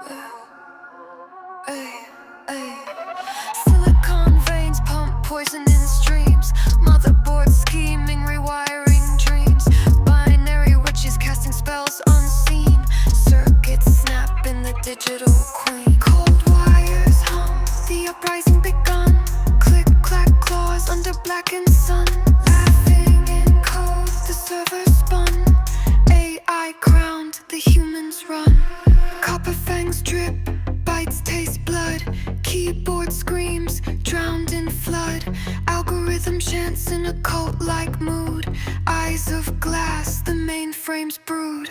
Ay, ay. Silicon veins pump poison in streams. Motherboard scheming, rewiring dreams. Binary witches casting spells unseen. Circuits snap in the digital queen. Cold wires hum, the uprising begun. Click clack claws under blackened sun. Laughing in code, the server spun. AI crowned, the humans run. Copper fangs drip, bites taste blood. Keyboard screams, drowned in flood. Algorithm chants in a cult-like mood. Eyes of glass, the mainframes brood.